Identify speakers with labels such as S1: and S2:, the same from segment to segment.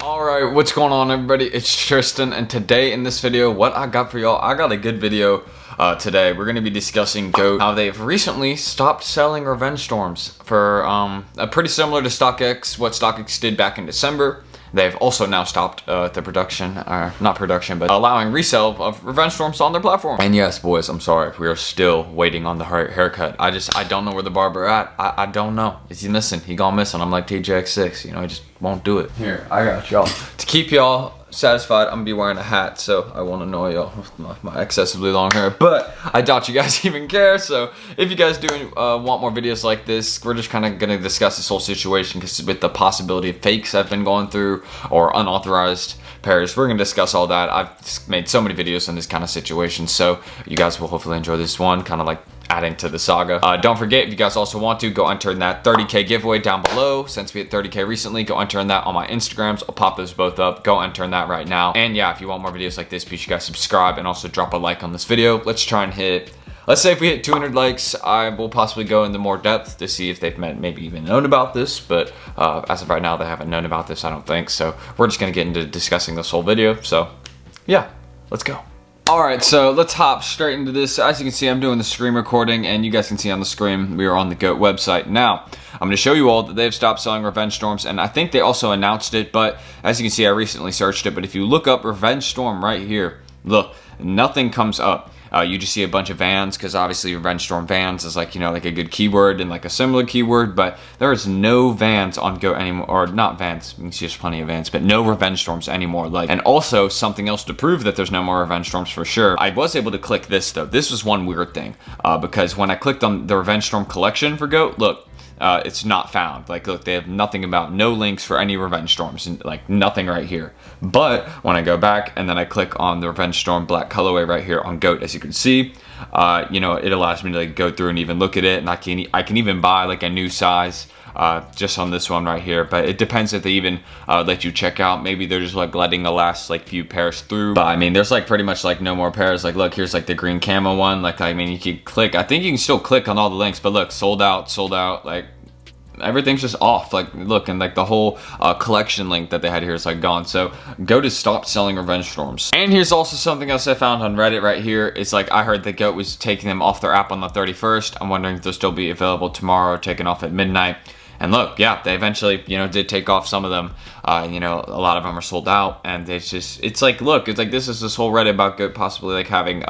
S1: Alright, what's going on everybody? It's Tristan, and today in this video, what I got for y'all, I got a good video today. We're going to be discussing GOAT, how they've recently stopped selling Revenge Storms for pretty similar to StockX, what StockX did back in December. They've also now stopped the production, or not production, but allowing resale of Revenge Storms on their platform. And yes, boys, I'm sorry, we are still waiting on the haircut. I don't know where the barber at. I don't know. Is he missing? He gone missing. I'm like TJX6, you know, he just won't do it. Here, I got y'all. To keep y'all satisfied, I'm gonna be wearing a hat, so I won't annoy y'all with my excessively long hair, but I doubt you guys even care. So if you guys do want more videos like this, we're just kind of gonna discuss this whole situation, because with the possibility of fakes I've been going through or unauthorized pairs, we're gonna discuss all that. I've made so many videos on this kind of situation, so you guys will hopefully enjoy this one, kind of like adding to the saga. Don't forget, if you guys also want to, go enter in that 30K giveaway down below. Since we hit 30K recently, go enter in that on my Instagrams. I'll pop those both up. Go enter in that right now. And yeah, if you want more videos like this, be sure you guys subscribe and also drop a like on this video. Let's try and hit, let's say if we hit 200 likes, I will possibly go into more depth to see if they've maybe even known about this, but as of right now, they haven't known about this, I don't think. So we're just gonna get into discussing this whole video. So yeah, let's go. Alright, so let's hop straight into this. As you can see, I'm doing the screen recording, and you guys can see on the screen, we are on the GOAT website. Now, I'm going to show you all that they've stopped selling Revenge Storms, and I think they also announced it, but as you can see, I recently searched it, but if you look up Revenge Storm right here, look, nothing comes up. You just see a bunch of VANS, because obviously Revenge Storm VANS is like, you know, like a good keyword and like a similar keyword, but there is no VANS on GOAT anymore, or not VANS, you can see there's plenty of VANS, but no Revenge Storms anymore. Like, and also something else to prove that there's no more Revenge Storms for sure. I was able to click this though. This was one weird thing, because when I clicked on the Revenge Storm collection for GOAT, look, it's not found. Like, look, they have nothing about, no links for any Revenge Storms, and like nothing right here. But when I go back and then I click on the Revenge Storm black colorway right here on GOAT, as you can see, you know, it allows me to like go through and even look at it, and I can even buy like a new size just on this one right here. But it depends if they even let you check out. Maybe they're just like letting the last like few pairs through, but I mean, there's like pretty much like no more pairs. Like, look, here's like the green camo one. Like, I mean, you can click, I think you can still click on all the links, but look, sold out, like everything's just off. Like, look, and like the whole collection link that they had here is like gone. So GOAT has stopped selling Revenge Storms. And here's also something else I found on Reddit right here. It's like, I heard that GOAT was taking them off their app on the 31st. I'm wondering if they'll still be available tomorrow, taken off at midnight. And look, yeah, they eventually, you know, did take off some of them. You know, a lot of them are sold out, and it's just, it's like, look, it's like, this is this whole Reddit about GOAT possibly like having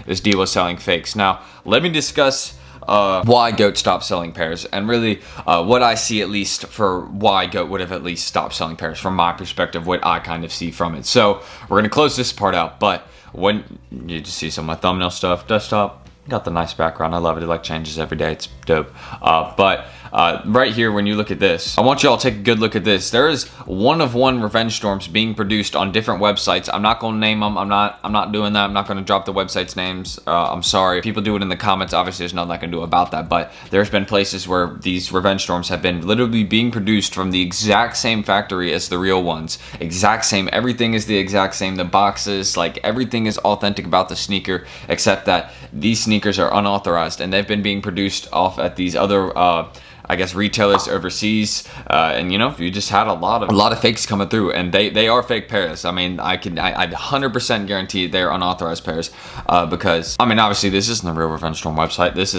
S1: this deal with selling fakes. Now, let me discuss why GOAT stopped selling pairs, and really what I see, at least, for why GOAT would have at least stopped selling pairs from my perspective, what I kind of see from it. So we're gonna close this part out, but when you just see some of my thumbnail stuff, desktop, got the nice background, I love it. It like changes every day, it's dope. But right here, when you look at this, I want you all to take a good look at this. There is one of one Revenge Storms being produced on different websites. I'm not gonna name them. I'm not doing that. I'm not gonna drop the websites' names. I'm sorry. If people do it in the comments, obviously there's nothing I can do about that, but there's been places where these Revenge Storms have been literally being produced from the exact same factory as the real ones. Exact same. Everything is the exact same. The boxes, like, everything is authentic about the sneaker, except that these sneakers are unauthorized, and they've been being produced off at these other I guess retailers overseas, and you know, you just had a lot of fakes coming through, and they are fake pairs. I mean, I 100% guarantee they're unauthorized pairs, because I mean, obviously this isn't the real Revenge Storm website. This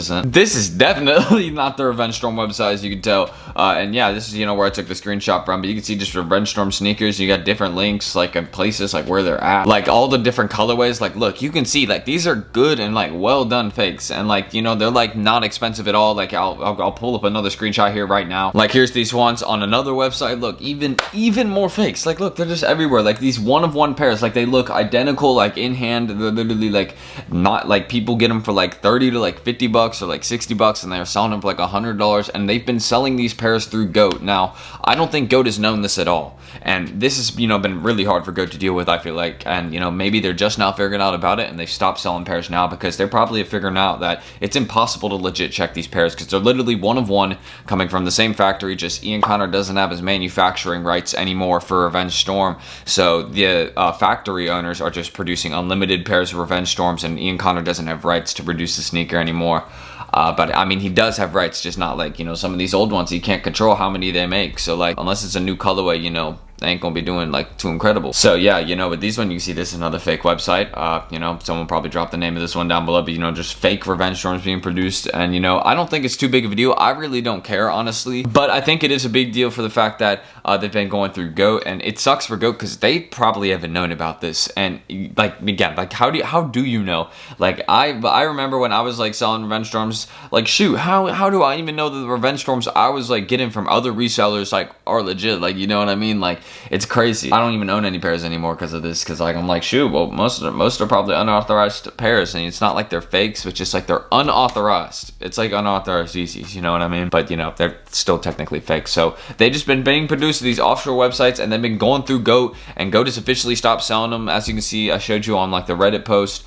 S1: is definitely not the Revenge Storm website, as you can tell. And yeah, this is, you know, where I took the screenshot from, but you can see just Revenge Storm sneakers. You got different links, like in places like where they're at, like all the different colorways. Like, look, you can see like these are good and like well done fakes, and like, you know, they're like not expensive at all. Like, I'll pull up another screenshot here right now. Like, here's these ones on another website. Look, even more fakes. Like, look, they're just everywhere. Like, these one of one pairs, like, they look identical, like in hand. They're literally like, not like, people get them for like 30 to like 50 bucks or like 60 bucks, and they're selling them for like $100, and they've been selling these pairs through GOAT. Now, I don't think GOAT has known this at all, and this has, you know, been really hard for GOAT to deal with, I feel like. And you know, maybe they're just now figuring out about it, and they've stopped selling pairs now, because they're probably figuring out that it's impossible to legit check these pairs, because they're literally one of one, coming from the same factory. Just Ian Connor doesn't have his manufacturing rights anymore for Revenge Storm, so the factory owners are just producing unlimited pairs of Revenge Storms, and Ian Connor doesn't have rights to produce the sneaker anymore. But I mean, he does have rights, just not like, you know, some of these old ones. He can't control how many they make. So like, unless it's a new colorway, you know, they ain't gonna be doing like too incredible. So yeah, you know, with these one, you can see this is another fake website. You know, someone probably dropped the name of this one down below, but you know, just fake revenge storms being produced. And you know, I don't think it's too big of a deal. I really don't care, honestly, but I think it is a big deal for the fact that they've been going through GOAT, and it sucks for GOAT because they probably haven't known about this. And like, again, like how do you know? Like I remember when I was like selling revenge storms, like shoot, how do I even know that the revenge storms I was like getting from other resellers like are legit? Like, you know what I mean? Like, it's crazy. I don't even own any pairs anymore because of this, because like I'm like, shoot, well, most are probably unauthorized pairs, and it's not like they're fakes, it's just like they're unauthorized. It's like unauthorized Yeezys, you know what I mean? But you know, they're still technically fake. So they just been being produced to these offshore websites, and they've been going through GOAT, and GOAT has officially stopped selling them. As you can see, I showed you on like the Reddit post,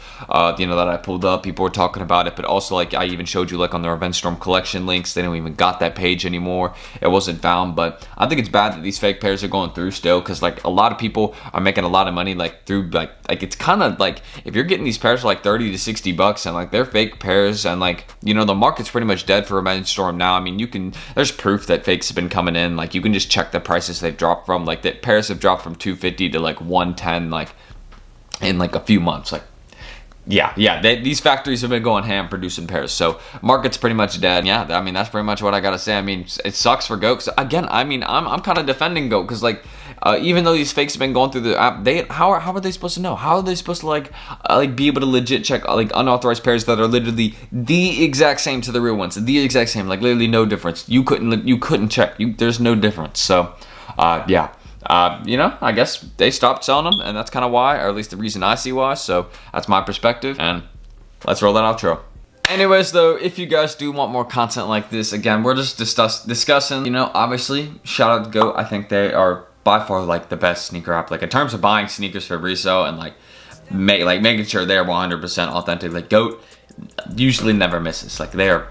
S1: you know, that I pulled up. People were talking about it, but also like I even showed you like on the Revenge Storm collection links. They don't even got that page anymore. It wasn't found. But I think it's bad that these fake pairs are going through still, because like a lot of people are making a lot of money like through like it's kind of like if you're getting these pairs for like 30 to 60 bucks, and like they're fake pairs, and like, you know, the market's pretty much dead for Revenge Storm now. I mean, there's proof that fakes have been coming in. Like, you can just check the prices they've dropped from. Like, the pairs have dropped from 250 to like 110 like in like a few months. Like, yeah, these factories have been going ham producing pairs, so market's pretty much dead. Yeah, I mean, that's pretty much what I gotta say. I mean, it sucks for GOAT. So again, I mean, I'm kind of defending GOAT, because like even though these fakes have been going through the app, how are they supposed to know? How are they supposed to like be able to legit check like unauthorized pairs that are literally the exact same to the real ones, the exact same, like literally no difference. You couldn't check. There's no difference. So yeah. You know, I guess they stopped selling them, and that's kind of why, or at least the reason I see why. So that's my perspective, and let's roll that outro. Anyways, though, if you guys do want more content like this, again, we're just discussing, you know, obviously, shout out to GOAT. I think they are by far like the best sneaker app, like in terms of buying sneakers for resale and like making sure they're 100% authentic. Like, GOAT usually never misses. Like, their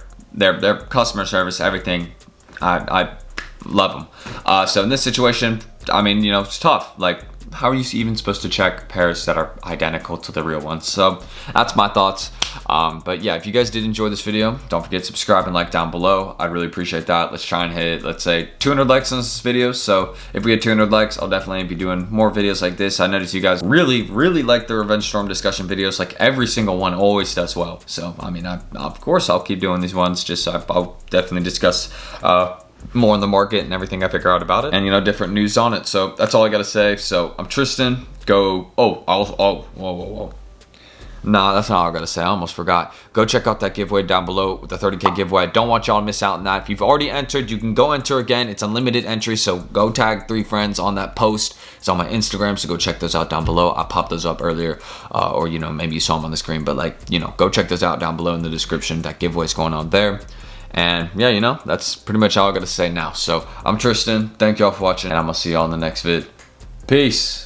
S1: customer service, everything, I love them. So in this situation, I mean, you know, it's tough. Like, how are you even supposed to check pairs that are identical to the real ones? So that's my thoughts. But yeah, if you guys did enjoy this video, don't forget to subscribe and like down below. I'd really appreciate that. Let's try and hit, let's say, 200 likes on this video. So if we get 200 likes, I'll definitely be doing more videos like this. I noticed you guys really like the Revenge Storm discussion videos. Like, every single one always does well. So I mean, of course I'll keep doing these ones. Just I'll definitely discuss more in the market and everything I figure out about it, and you know, different news on it. So that's all I gotta say. So I'm Tristan. Whoa. Nah, that's not all I gotta say. I almost forgot. Go check out that giveaway down below with the 30K giveaway. I don't want y'all to miss out on that. If you've already entered, you can go enter again. It's unlimited entry, so go tag 3 friends on that post. It's on my Instagram, so go check those out down below. I popped those up earlier, or you know, maybe you saw them on the screen, but like, you know, go check those out down below in the description. That giveaway's going on there. And yeah, you know, that's pretty much all I gotta say now. So I'm Tristan. Thank y'all for watching, and I'm gonna see y'all in the next vid. Peace.